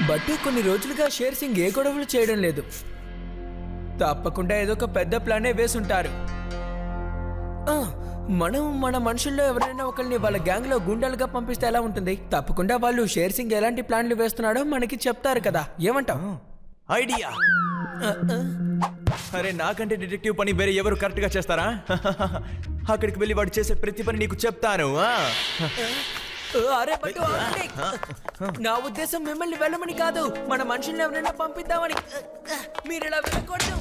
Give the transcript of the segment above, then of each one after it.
But కొన్ని రోజులుగా share Singh ఏ గొడవలు చేయడం లేదు. తప్పకుండా ఏదో ఒక పెద్ద ప్లానే వేసుంటారు. మనం మన మనుషుల్లో ఎవరైనా ఒకరిని వాళ్ళ గ్యాంగ్ లో గుండాలుగా పంపిస్తే ఎలా ఉంటుంది? తప్పకుండా వాళ్ళు షేర్ సింగ్ ఎలాంటి ప్లాన్లు వేస్తున్నాడో మనకి చెప్తారు కదా, ఏమంటావు? ఐడియా. అరే నాకంటే డిటెక్టివ్ పని వేరే ఎవరు కరెక్ట్ గా చేస్తారా? అక్కడికి వెళ్ళి వాడు చేసే ప్రతి పని నీకు చెప్తాను. అరే బట్టు, నా ఉద్దేశం మిమ్మల్ని వెళ్ళమని కాదు, మన మనుషుల్ని ఎవరైనా పంపిద్దామని. మీరు ఇలా వెళ్ళకూడదు.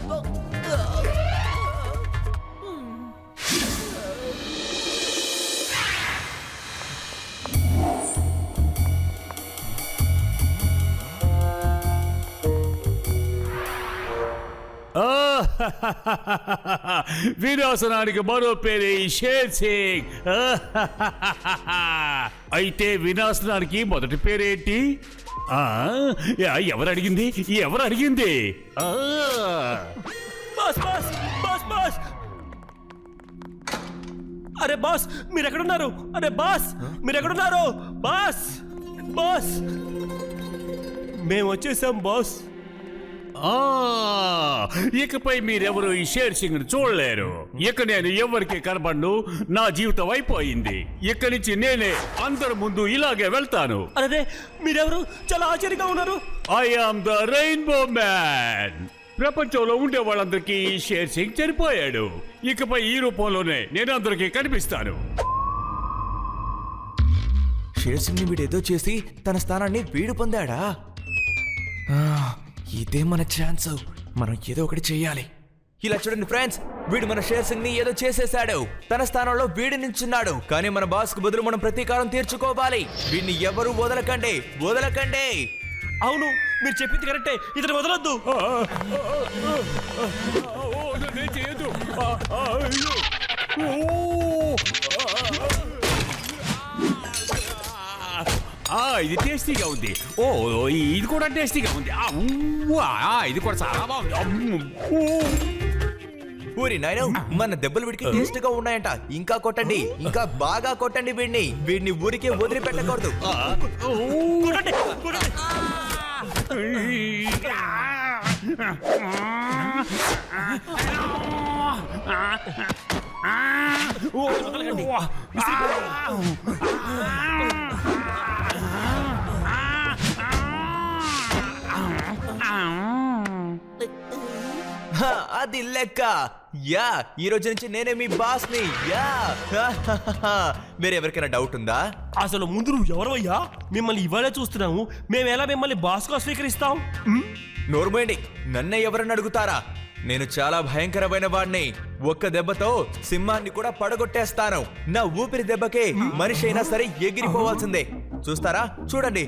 వినాశనానికి మరో పేరే షేర్ సింగ్. అయితే వినాశనానికి మొదటి పేరేంటి? ఎవరు అడిగింది? అరే బాస్ మీరెక్కడున్నారు? అరే బాస్ మీరెక్కడున్నారు? బాస్ బాస్ మేము వచ్చేసాం బాస్. ఇకపై మీరెవరు ఈ షేర్ సింగ్ ని చూడలేరు. ఇక నేను ఎవరికి కనబడ్ను. నా జీవితం అయిపోయింది. ఇక్కడి నుంచి నేనే అందరి ముందు ఇలాగే వెళ్తాను. అరే మీరెవరు? చాలా ఆశ్చర్యంగా ఉన్నారు. I am the rainbow man. ప్రపంచంలో ఉండే వాళ్ళందరికీ ఈ షేర్ సింగ్ చనిపోయాడు. ఇకపై ఈ రూపంలోనే నేను అందరికీ కనిపిస్తాను. షేర్ సింగ్ ని వీడేదో చేసి తన స్థానాన్ని వీడు పొందాడా? ఇదే మన ఛాన్స్. మనం ఏదో ఒకటి చెయ్యాలి. ఇలా చూడండి ఫ్రెండ్స్, వీడు మన షేర్ సింగ్ ని ఏదో చేసేశాడు. తన స్థానంలో వీడు నించున్నాడు. కానీ మన బాస్ కు బదులు మనం ప్రతీకారం తీర్చుకోవాలి. వీడిని ఎవరు వదలకండి. అవును మీరు చెప్పింది కరెక్టే. ఇతను వదలొద్దు. ఇది టేస్టీగా ఉంది. ఇది కూడా టేస్టీగా ఉంది. ఇది కూడా చాలా బాగుంది. ఊరి నాయన, మన దెబ్బలు వీడికి టేస్ట్ గా ఉన్నాయంట. ఇంకా కొట్టండి, ఇంకా బాగా కొట్టండి. వీడిని ఊరికే వదిలిపెట్టకూడదు. అది లెక్క. ఈ రోజు నుంచి నేనే మీ బాస్ ని. వేరెవరికైనా డౌట్ ఉందా? అసలు ముందు నువ్వు ఎవరయ్యా? మిమ్మల్ని ఇవాళే చూస్తున్నాము. మేము ఎలా మిమ్మల్ని బాస్ గా స్వీకరిస్తాం? నోర్మేండి, నన్నే ఎవరని అడుగుతారా? నేను చాలా భయంకరమైన వాడిని. ఒక్క దెబ్బతో సింహాన్ని కూడా పడగొట్టేస్తాను. నా ఊపిరి దెబ్బకే మనిషి అయినా సరే ఎగిరిపోవాల్సిందే. చూస్తారా? చూడండి.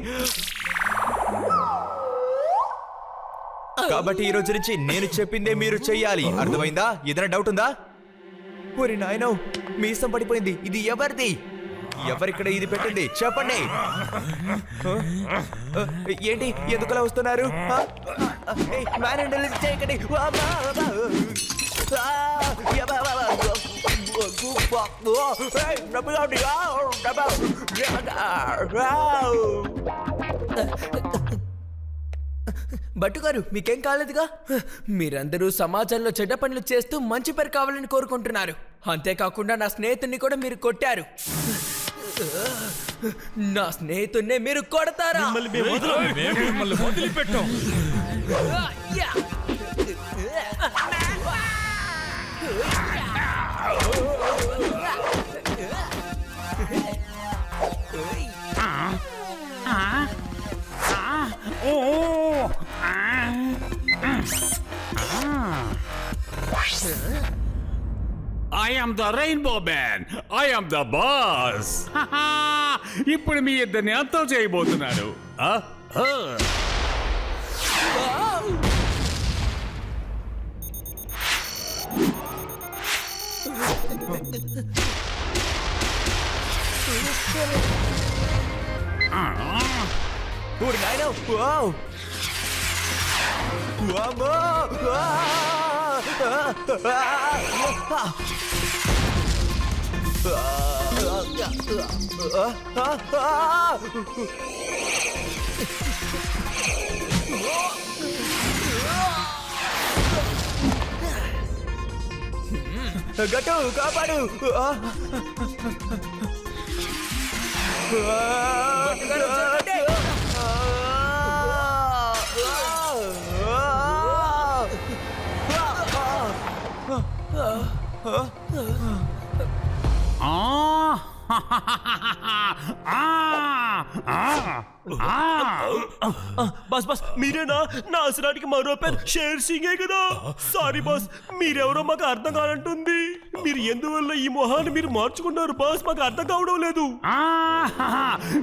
కాబట్టి ఈ రోజు నుంచి నేను చెప్పిందే మీరు చెయ్యాలి. అర్థమైందా? ఏదైనా డౌట్ ఉందా? ఓరి నాయనో, మీసం పడిపోయింది. ఇది ఎవరిది? ఎవరిక్కడ ఇది పెట్టింది? చెప్పండి. ఏంటి, ఎందుకలా వస్తున్నారు? చేయకండి. బట్టుగారు, మీకేం కాలేదుగా? మీరందరూ సమాజంలో చెడ్డ పనులు చేస్తూ మంచి పేరు కావాలని కోరుకుంటున్నారు. అంతేకాకుండా నా స్నేహితుడిని కూడా మీరు కొట్టారు. నా స్నేహితుడిని మీరు కొడతారా? వదిలిపెట్టాం. I am the Rainbow Man. I am the boss. ఇప్పుడు మీ ఇద్దరిని అంతం చేయబోతున్నాడు. గట్టు కాపాడు. బట్టుగారు, చూడండి. బస్ బస్ మీరేనా? నా అసరానికి మరో పేరు షేర్ సింగే కదా. సారీ బాస్, మీరెవరో మాకు అర్థం కానంటుంది. మీరు ఎందువల్ల ఈ మొహాన్ని మీరు మార్చుకున్నారు బాస్? మాకు అర్థం కావడం లేదు.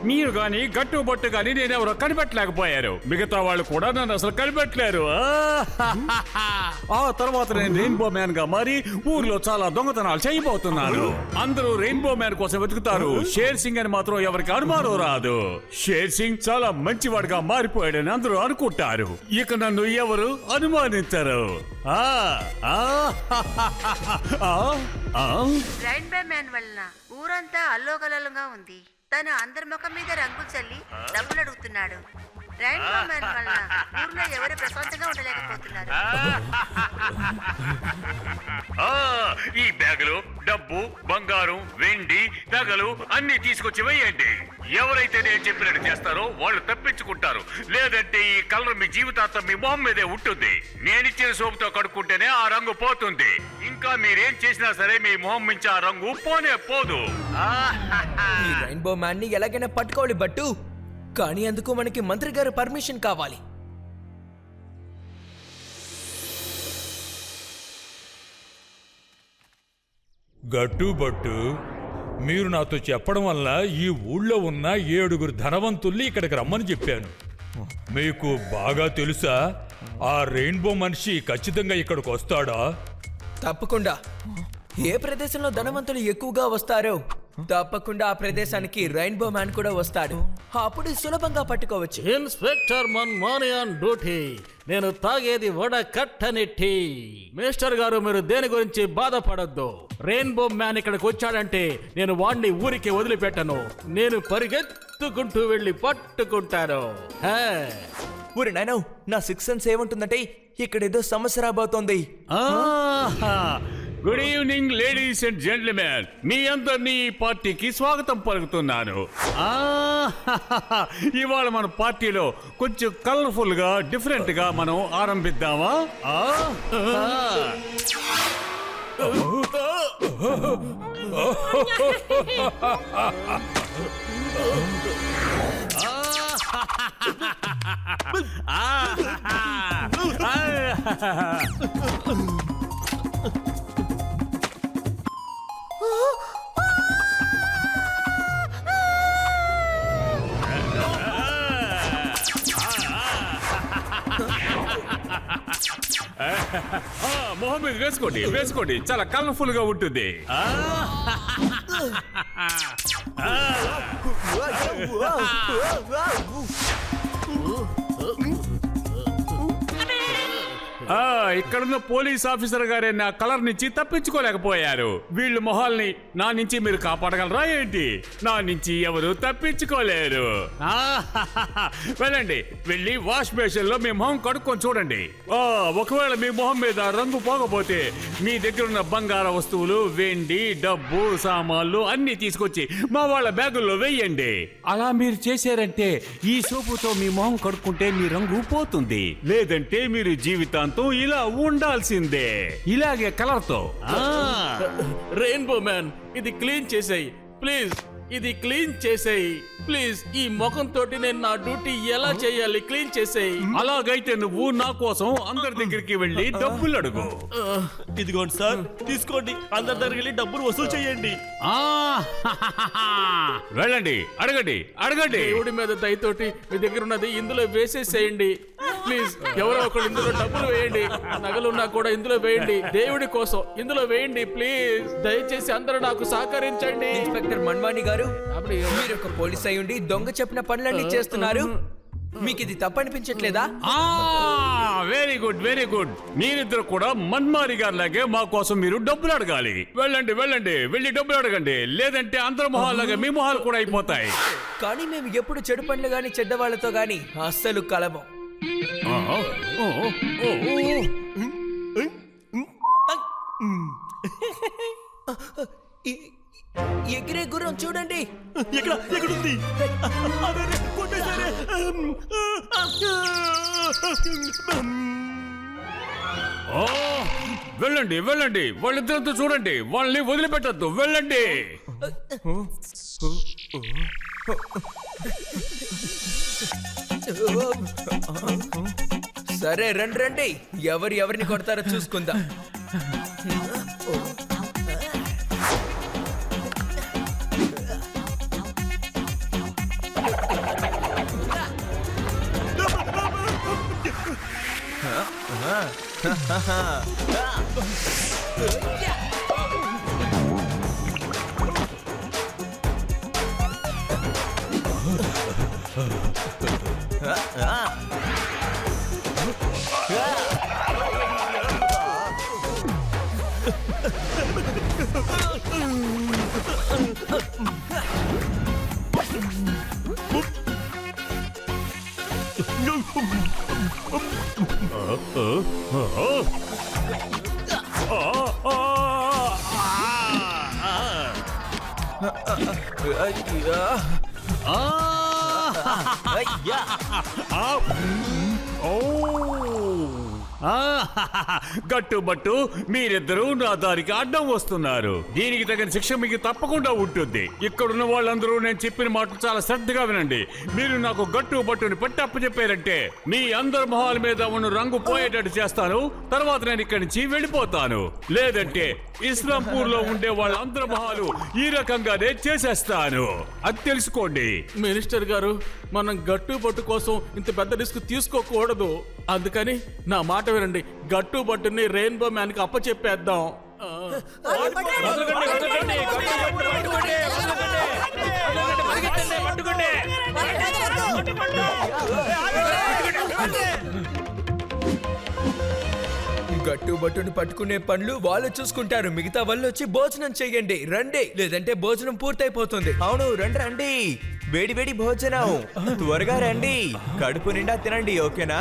మీరు గాని గట్టు బొట్టు గాని నేనెవరో కనిపెట్టలేకపోయారు. మిగతా వాళ్ళు కూడా నన్ను అసలు కనిపెట్టలేరు. ఆ తర్వాత నేను రెయిన్బో మ్యాన్ గా మారి ఊర్లో చాలా దొంగతనాలు చేయబోతున్నాను. అందరూ రెయిన్బో మ్యాన్ కోసం వెతుకుతారు. షేర్ సింగ్ అని మాత్రం ఎవరికి అనుమానం రాదు. షేర్ సింగ్ చాలా మంచివాడిగా మారిపోయాడని అందరూ అనుకుంటారు. ఇక నన్ను ఎవరు అనుమానించరు. రెయిన్బో మ్యాన్ వలన ఊరంతా అల్లోగల్లంగా ఉంది. తను అందరి ముఖం మీద రంగులు చల్లి డబ్బులు అడుగుతున్నాడు. రెయిన్బో మ్యాన్ వలన ఊర్లో ఎవరు ప్రశాంతంగా ఉండలేకపోతున్నారు. ఈ బ్యాగులో డబ్బు, బంగారం, వెండి, నగలు అన్ని తీసుకొచ్చి వేయండి. ఎవరైతే నేను చెప్పినట్టు చేస్తారో వాళ్ళు తప్పించుకుంటారు. లేదంటే ఈ కలర్ మీ జీవితాంతం మీ మొహం మీదే ఉంటుంది. నేనిచ్చిన సోపుతో కడుక్కుంటేనే ఆ రంగు పోతుంది. ఇంకా మీరేం చేసినా సరే మీ మొహం నుంచి ఆ రంగు పోనే పోదు. ఈ రెయిన్బో మ్యాన్ ని ఎలాగైనా పట్టుకోవాలి బట్టు. కానీ అందుకు మనకి మంత్రి గారు పర్మిషన్ కావాలి. గట్టుబట్టు, మీరు నాతో చెప్పడం వల్ల ఈ ఊళ్ళో ఉన్న 7 ధనవంతుల్ని ఇక్కడికి రమ్మని చెప్పాను. మీకు బాగా తెలుసా ఆ రెయిన్బో మనిషి ఖచ్చితంగా ఇక్కడికి వస్తాడా? తప్పకుండా. ఏ ప్రదేశంలో ధనవంతులు ఎక్కువగా వస్తారో తప్పకుండా ఆ ప్రదేశానికి రెయిన్బో మ్యాన్ కూడా వస్తాడు. అప్పుడు సులభంగా పట్టుకోవచ్చు. ఇన్స్పెక్టర్ మన్మాని ఆన్ డ్యూటీ. నేను తాగేది వడకట్టని టీ. మినిస్టర్ గారు, మీరు దేని గురించి బాధపడద్దు. రెయిన్బో మ్యాన్ ఇక్కడికి వచ్చాడంటే నేను వాణ్ణి ఊరికి వదిలిపెట్టను. నేను పరిగెత్తుకుంటూ వెళ్ళి పట్టుకుంటాను. ఊరి నాయన, నా 6 సెన్స్ ఏమంటుందంటే ఇక్కడేదో సమస్య రాబోతోంది. Good evening ladies and gentlemen. మీ అందరినీ ఈ పార్టీకి స్వాగతం పలుకుతున్నాను. ఇవాళ మన పార్టీలో కొంచెం కలర్ఫుల్ గా, డిఫరెంట్ గా మనం ఆరంభిద్దామా? మొహం మీద వేసుకోండి, వేసుకోండి. చాలా కలర్ఫుల్ గా ఉంటుంది. ఇక్కడున్న పోలీస్ ఆఫీసర్ గారే నా కలర్ నుంచి తప్పించుకోలేకపోయారు. వీళ్ళు మొహాల్ని నా నుంచి మీరు కాపాడగలరా ఏంటి? నా నుంచి ఎవరు తప్పించుకోలేరు. వెళ్ళండి, వెళ్ళి వాష్ బేసిన్ లో మీ మొహం కడుక్కొని చూడండి. ఒకవేళ మీ మొహం మీద రంగు పోకపోతే మీ దగ్గర ఉన్న బంగార వస్తువులు, వెండి, డబ్బు, సామాన్లు అన్ని తీసుకొచ్చి మా వాళ్ళ బ్యాగుల్లో వెయ్యండి. అలా మీరు చేశారంటే ఈ సోపుతో మీ మొహం కడుక్కుంటే మీ రంగు పోతుంది. లేదంటే మీరు జీవితాంతం ఇలా ఉండాల్సిందే, ఇలాగే కలర్తో. రెయిన్బో మ్యాన్, ఇది క్లీన్ చేసేయి ప్లీజ్. ఇది క్లీన్ చేసేయి ప్లీజ్. ఈ ముఖం తోటి నేను నా డ్యూటీ ఎలా చేయాలి? క్లీన్ చేసేయి. అలాగైతే నువ్వు నా కోసం అందరి దగ్గరికి వెళ్ళి డబ్బులు అడుగు. ఇదిగోండి సార్, తీసుకోండి. అందరి దగ్గరికి వెళ్ళి డబ్బులు వసూలు చేయండి. వెళ్ళండి, అడగండి, అడగండి. దేవుడి మీద దయతోటి మీ దగ్గర ఉన్నది ఇందులో వేసేసేయండి ప్లీజ్. ఎవరో ఒకరు ఇందులో డబ్బులు వేయండి. నగలున్నా కూడా ఇందులో వేయండి. దేవుడి కోసం ఇందులో వేయండి ప్లీజ్. దయచేసి అందరూ నాకు సహకరించండి. ఇన్స్పెక్టర్ మన్మాని గారు, మీరు ఒక పోలీస్ అయ్యుండి దొంగ చెప్పిన పనులన్నీ చేస్తున్నారు. మీకు ఇది తప్పనిపించట్లేదా? Very good, very good. మీరిద్దరు కూడా మన్మారి గారి లాగే మా కోసం మీరు డబ్బులు అడగాలి. వెళ్ళండి, వెళ్ళండి, వెళ్ళి డబ్బులు అడగండి. లేదంటే అందరి మొహాల్లాగా మీ మొహాలు కూడా అయిపోతాయి. కానీ మేము ఎప్పుడు చెడు పనులు గాని చెడ్డవాళ్లతో గాని అస్సలు కలవం. చూడండి. ఎక్కడుంది? అరే, కొట్టేశారే. ఓ, వెళ్ళండి వెళ్ళండి, వాళ్ళిద్దరితో చూడండి, వాళ్ళని వదిలిపెట్టద్దు, వెళ్ళండి. సరే రండి రండి, ఎవరిని కొడతారో చూసుకుందాం. గట్టుబట్టు, మీరిద్దరూ నా దారికి అడ్డం వస్తున్నారు. దీనికి తగిన శిక్ష మీకు తప్పకుండా ఉంటుంది. ఇక్కడున్న వాళ్ళందరూ నేను చెప్పిన మాటలు చాలా శ్రద్ధగా వినండి. మీరు నాకు గట్టుబట్టుని పట్టప్ప చెప్పారంటే మీ అందరి మొహాల మీద ఉన్న రంగు పోయేటట్టు చేస్తాను. తర్వాత నేను ఇక్కడి నుంచి వెళ్ళిపోతాను. లేదంటే ఇస్లాంపూర్ లో ఉండే వాళ్ళందరి మొహాలు ఈ రకంగానే చేసేస్తాను. అది తెలుసుకోండి. మినిస్టర్ గారు, మనం గట్టుబట్టు కోసం ఇంత పెద్ద రిస్క్ తీసుకోకూడదు. అందుకని నా మాట వినండి, గట్టుబట్టుని రెయిన్బో మ్యాన్ కి అప్పచెప్పేద్దాం. గట్టుబట్టుని పట్టుకునే పనులు వాళ్ళు చూసుకుంటారు. మిగతా వాళ్ళు వచ్చి భోజనం చెయ్యండి రండి, లేదంటే భోజనం పూర్తయిపోతుంది. అవును, రండి రండి, వేడి వేడి భోజనం, త్వరగా రండి, కడుపు నిండా తినండి, ఓకేనా?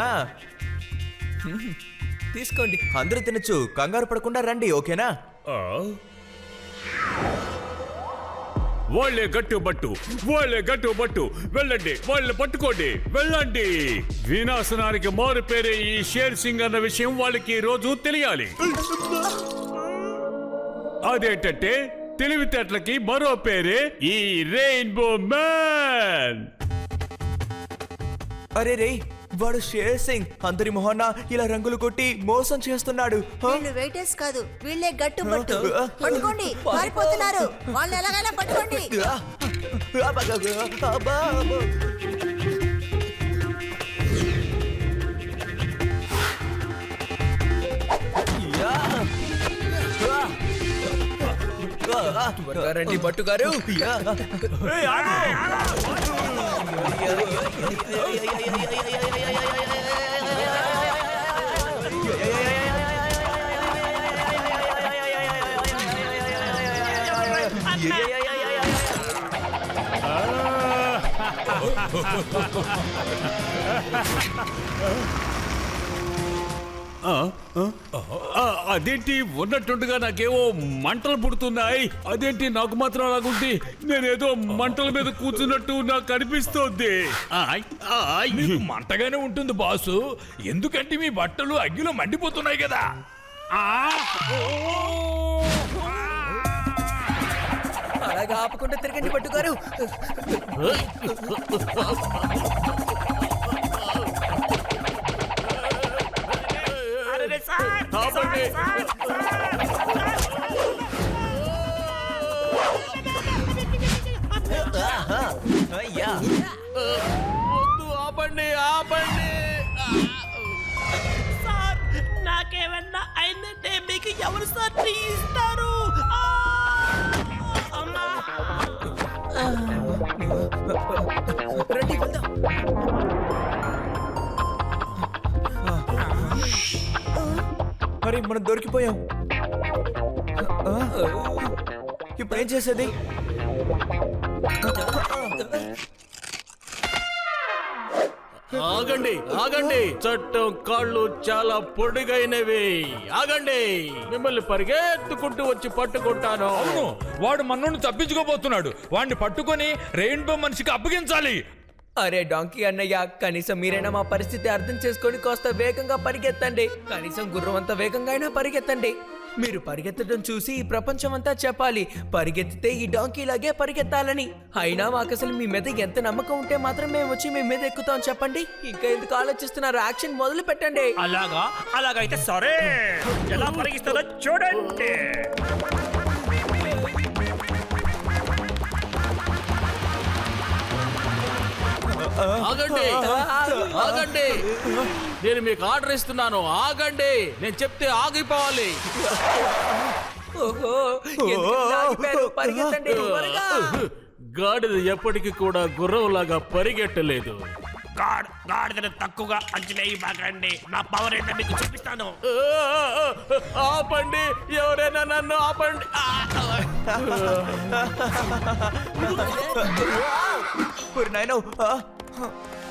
తీసుకోండి. అందరూ తినచ్చు, కంగారు పడకుండా రండి, ఓకేనా? వాళ్ళే గట్టుబట్టు, వెళ్ళండి, వాళ్ళని పట్టుకోండి, వెళ్ళండి. వినాశనానికి మారు పేరే ఈ షేర్ సింగ్ అన్న విషయం వాళ్ళకి ఈ రోజు తెలియాలి. అదేంటంటే తెలివితేటలకి మరో పేరే ఈ రెయిన్బో మ్యాన్. అరే రే, వాడు షేర్ సింగ్ అందరి మొహన్న ఇలా రంగులు కొట్టి మోసం చేస్తున్నాడు. వీళ్ళు వెయిటర్స్ కాదు, వీళ్ళే గట్టుబట్టు. పట్టుకోండి, పారిపోతున్నారు. వాళ్ళని ఎలాగైనా పట్టుకోండి. త్వరగా రండి బట్టు గారు. అదేంటి, ఉన్నట్టుండగా నాకేవో మంటలు పుడుతున్నాయి. అదేంటి నాకు మాత్రం అలాగుంది? నేనేదో మంటల మీద కూర్చున్నట్టు నాకు అనిపిస్తోంది. మీకు మంటగానే ఉంటుంది బాసు, ఎందుకంటే మీ బట్టలు అగ్గిలో మండిపోతున్నాయి కదా. అలాగా ఆపకుండా తిరగండి బట్టు గారు. ఆపండి ఆపండి. సార్, నాకేమన్నా అయిందంటే మీకు ఎవరు సార్ టీ ఇస్తారు? రండి వెళ్దాం. మరి మనం దొరికిపోయాం. ఇప్పుడు ఏం చేసేది? ఆగండి ఆగండి, చట్టం కాళ్ళు చాలా పొడుగైనవి. ఆగండి, మిమ్మల్ని పరిగెత్తుకుంటూ వచ్చి పట్టుకుంటాను. అవును, వాడు మనోని తప్పించుకోబోతున్నాడు. వాడిని పట్టుకొని రెయిన్బో మనిషికి అప్పగించాలి. అరే డాంకీ అన్నయ్య, కనీసం మీరైనా మా పరిస్థితి అర్థం చేసుకొని కాస్త వేగంగా పరిగెత్తండి. కనీసం గుర్రం అంత వేగంగా అయినా పరిగెత్తండి. మీరు పరిగెత్తడం చూసి ఈ ప్రపంచం అంతా చెప్పాలి, పరిగెత్తితే ఈ డాంకీ లాగే పరిగెత్తాలని. అయినా మాకు అసలు మీ మీద ఎంత నమ్మకం ఉంటే మాత్రం మేము వచ్చి మీ మీద ఎక్కుతాం చెప్పండి. ఇంకా ఎందుకు ఆలోచిస్తున్నారు? యాక్షన్ మొదలు పెట్టండి. అలాగైతే సరే, ఎలా పరిగిస్తుందో చూడండి. ఆగండి ఆగండి, నేను మీకు ఆర్డర్ ఇస్తున్నాను. ఆగండి, నేను చెప్తే ఆగిపోవాలి. ఓహో, ఎందుకు ఇలా ఆగిపోయారు? పరిగెత్తండి త్వరగా. గాడిద ఎప్పటికీ కూడా గుర్రంలాగా పరిగెట్టలేదు. గాడిదను తక్కువగా అంచనా బాగండి. నా పవర్ ఏంటో మీకు చూపిస్తాను. ఆపండి, ఎవరైనా నన్ను ఆపండి.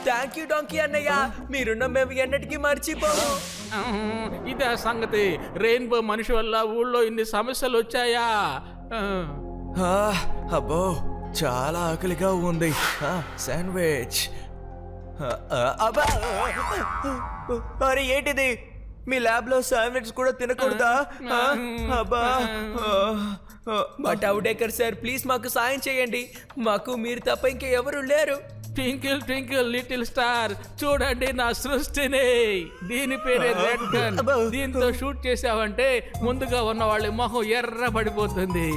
థ్యాంక్ యూ డాంకీ అన్నయ్య, మీరున్న మేము ఎన్నటికీ మర్చిపోము. ఇదే సంగతి. రెయిన్బో మనిషి వల్ల ఊళ్ళో ఇన్ని సమస్యలు వచ్చాయా? అబ్బో, చాలా ఆకలిగా ఉంది. శాండ్విచ్. అరే ఏంటిది? మీ ల్యాబ్ లో శాండ్విచ్ కూడా తినకూడదా? అబ్బా. బట్ అవుడేకర్ సార్, ప్లీజ్ మాకు సాయం చేయండి. మాకు మీరు తప్ప ఇంకా ఎవరు లేరు. ట్వింకిల్ ట్వింకిల్ లిటిల్ స్టార్, చూడండి నా సృష్టిని. దీని పేరే రెడ్ గన్. దీంతో షూట్ చేసావంటే ముందుగా ఉన్న వాళ్ళ మొహం ఎర్ర పడిపోతుంది.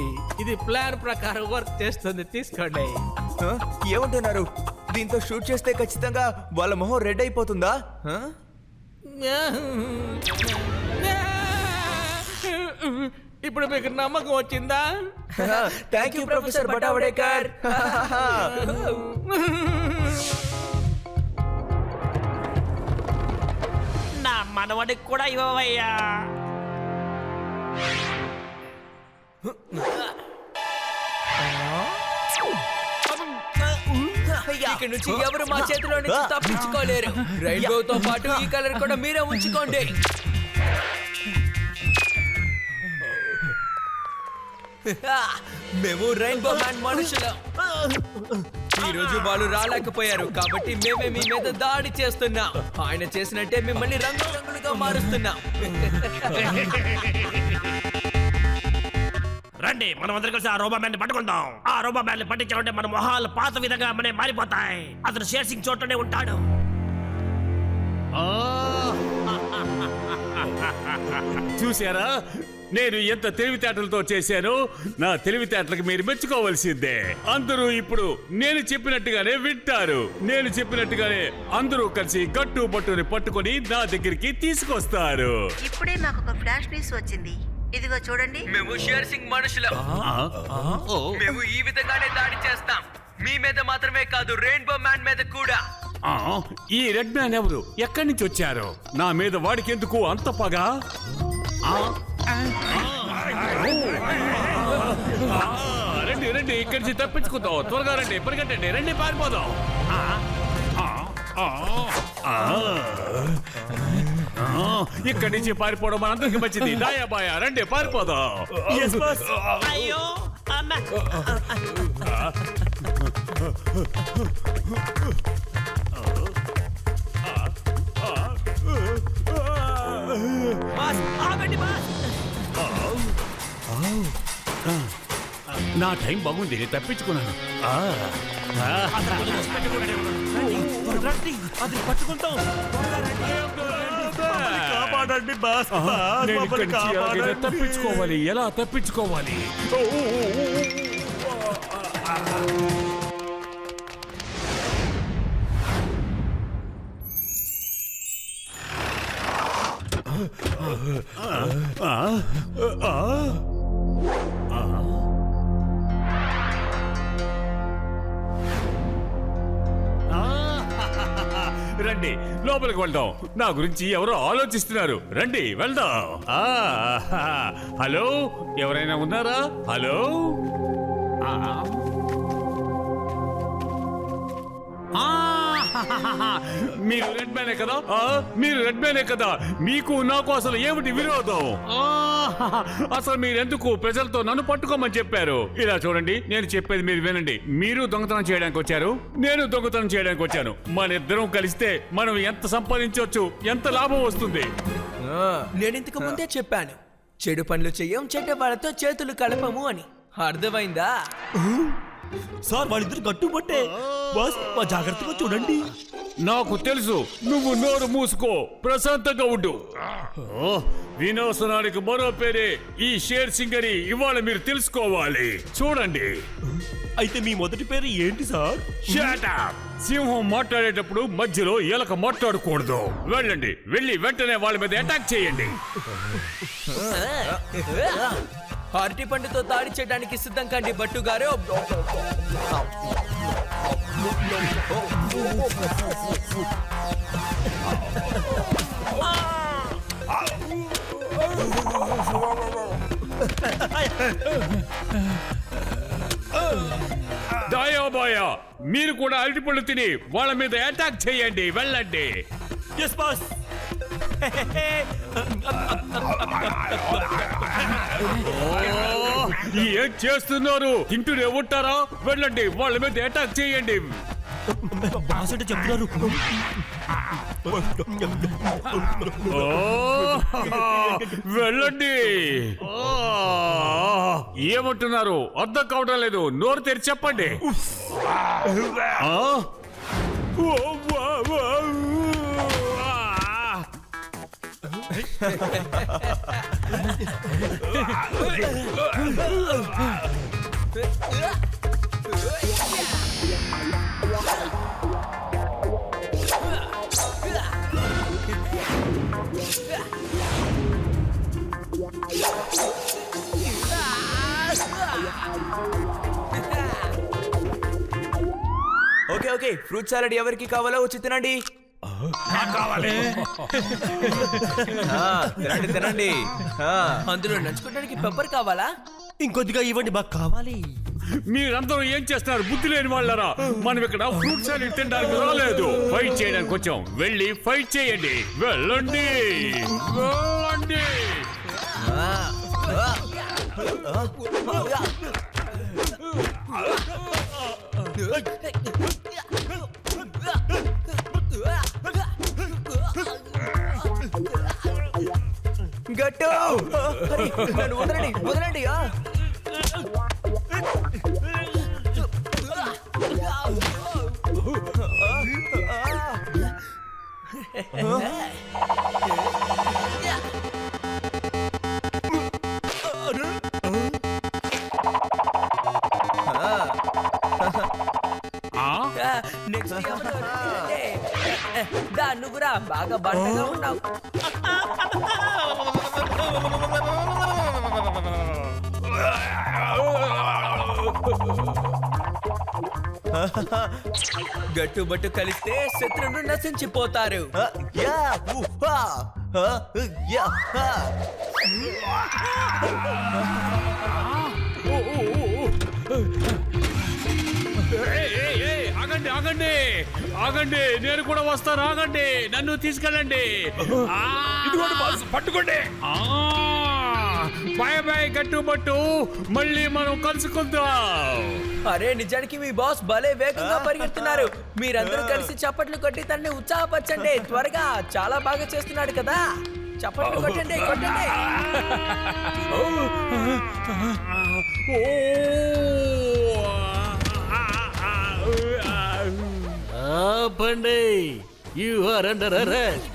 ఇది ప్లాన్ ప్రకారం వర్క్ చేస్తుంది. తీసుకోండి. ఏమంటున్నారు? దీంతో షూట్ చేస్తే ఖచ్చితంగా వాళ్ళ మొహం రెడ్ అయిపోతుందా? ఇప్పుడు మీకు నమ్మకం వచ్చిందా? Thank you professor Batawadekar. నా మనవడికి కూడా ఇవ్వవయ్యా. ఇక్కడ నుంచి ఎవరు మా చేతిలో నుంచి తప్పించుకోలేరు. రైల్వేతో పాటు ఈ కలర్ కూడా మీరే ఉంచుకోండి. మేము రెయిన్బో మ్యాన్ మనుషులం. ఈ రోజు వాళ్ళు రాలేకపోయారు కాబట్టి మేమే మీ మీద దాడి చేస్తున్నాం. ఆయన చేసినట్టే మిమ్మల్ని రంగురంగులుగా మారుస్తున్నాం. రండి, మనం అందరం కలిసి ఆ రోబో మ్యాన్ పట్టుకుందాం. ఆ రోబో మ్యాన్ పట్టించాలంటే మన మొహాలు పాత విధంగా మన మారిపోతాయి. అతను షేర్ సింగ్ చోటనే ఉంటాడు. చూసారా, నేను ఎంత తెలివితేటలతో చేశాను. నా తెలివితేటలకు మీరు మెచ్చుకోవాల్సిందే. అందరూ ఇప్పుడు నేను చెప్పినట్టుగానే వింటారు. నేను చెప్పినట్టుగానే అందరూ కలిసి గట్టు బట్టుని పట్టుకొని నా దగ్గరికి తీసుకొస్తారు. ఇప్పుడే మాకు ఒక ఫ్లాష్ న్యూస్ వచ్చింది. ఇదిగో చూడండి. మేము షేర్ సింగ్ మనుషులం. మేము ఈ విధంగానే దాడి చేస్తాం. మీ మీద మాత్రమే కాదు, రెయిన్బో మ్యాన్ మీద కూడా. ఈ రెడ్ మ్యాన్ ఎవరు? ఎక్కడి నుంచి వచ్చారు? నా మీద వాడికి ఎందుకు అంత పగ? రండి రండి, ఇక్కడి నుంచి తప్పించుకుందాం. త్వరగా రండి, పరిగెట్టండి, రండి, పారిపోదాం. ఇక్కడి నుంచి పారిపోవడం మనందరికి మంచిది. దాయా బాయా, రండి పారిపోదాం. అయ్యో అమ్మ. ఆగండి బాస్. నా టైం బాగుంది, నేను తప్పించుకున్నాను. అది పట్టుకుంటాం. కాపాడండి బాస్. నేను ఇక్కడి నుంచి ఎలాగైనా తప్పించుకోవాలి. ఎలా తప్పించుకోవాలి? రండి, లోపలికి వెళ్దాం. నా గురించి ఎవరో ఆలోచిస్తున్నారు. రండి వెళ్దాం. హలో, ఎవరైనా ఉన్నారా? హలో. మీరు రెడ్ మ్యానే కదా? మీరు రెడ్ మ్యానే కదా? మీకు నాకు అసలు ఏమిటి విరోధం? అసలు మీరెందుకు ప్రజలతో నన్ను పట్టుకోమని చెప్పారు? ఇలా చూడండి, నేను చెప్పేది మీరు వినండి. మీరు దొంగతనం చేయడానికి వచ్చారు, నేను దొంగతనం చేయడానికి వచ్చాను. మన ఇద్దరం కలిస్తే మనం ఎంత సంపాదించవచ్చు, ఎంత లాభం వస్తుంది? నేను ఇంతకు ముందే చెప్పాను, చెడు పనులు చెయ్యం, చెడ్డ వాళ్ళతో చేతులు కలపము అని. అర్థమైందా? సార్ వాళ్ళిద్దరు గట్టుబట్టే బాస్, మా జాగ్రత్తగా చూడండి. నాకు తెలుసు, నువ్వు నోరు మూసుకో, ప్రశాంతంగా ఉండు. వినాశనానికి మరో పేరే ఈ షేర్ సింగ్ అని ఇవాళ మీరు తెలుసుకోవాలి. చూడండి. అయితే మీ మొదటి పేరు ఏంటి సార్? Shut up! సింహం మాట్లాడేటప్పుడు మధ్యలో ఎలక మాట్లాడకూడదు. వెళ్ళండి, వెళ్ళి వెంటనే వాళ్ళ మీద అటాక్ చేయండి. అరటి పండుతో దాడి చేయడానికి సిద్ధం కండి భట్టు గారు. దాయాబాయా, మీరు కూడా అరటిపళ్ళు తిని వాళ్ళ మీద అటాక్ చేయండి. వెళ్ళండి. Yes boss. ఏం చేస్తున్నారు? తింటూనే ఉంటారా? వెళ్ళండి, వాళ్ళ మీద అటాక్ చేయండి. బాస్ అంటే చెప్తున్నారు. వెళ్ళండి. ఏమంటున్నారు? అర్థం కావడం లేదు. నోరు తెరిచి చెప్పండి. ఓకే ఓకే, ఫ్రూట్ సాలడ్ ఎవరికి కావాలో వచ్చి తినండి. కావాలి. తినండి తినండి. అందులో నంచుకోవడానికి పెప్పర్ కావాలా? ఇంకొద్దిగా ఇవ్వండి, మాకు కావాలి. మీరందరూ ఏం చేస్తున్నారు? బుద్ధి లేని వాళ్ళరా? మనం ఇక్కడ ఫ్రూట్ సాలడ్ తినడానికి రాలేదు, ఫైట్ చేయడానికి వచ్చాం. వెళ్ళి ఫైట్ చేయండి. వెళ్ళండి, వెళ్ళండి. గట్టు, నన్ను వదలండి, వదలండి. నెక్స్ట్ దా, నువ్వురా, బాగా బండగా ఉన్నావు. గట్టుబట్టు కలిస్తే శత్రువును నశించిపోతారు. ఆగండి, ఆగండి, ఆగండి. నేను కూడా వస్తాను. ఆగండి, నన్ను తీసుకెళ్ళండి. పట్టుకోండి. బాయ్ బాయ్ గట్టుబట్టు, మళ్ళీ మనం కలుసుకుందాం. అరే, నిజానికి మీ బాస్ భలే వేగంగా పరిగెడుతున్నారు. మీరందరూ కలిసి చప్పట్లు కొట్టి తనని ఉత్సాహపరచండి. త్వరగా, చాలా బాగా చేస్తున్నాడు కదా. చప్పట్లు కొట్టండి, కొట్టండి. ఆపండి. You are under arrest.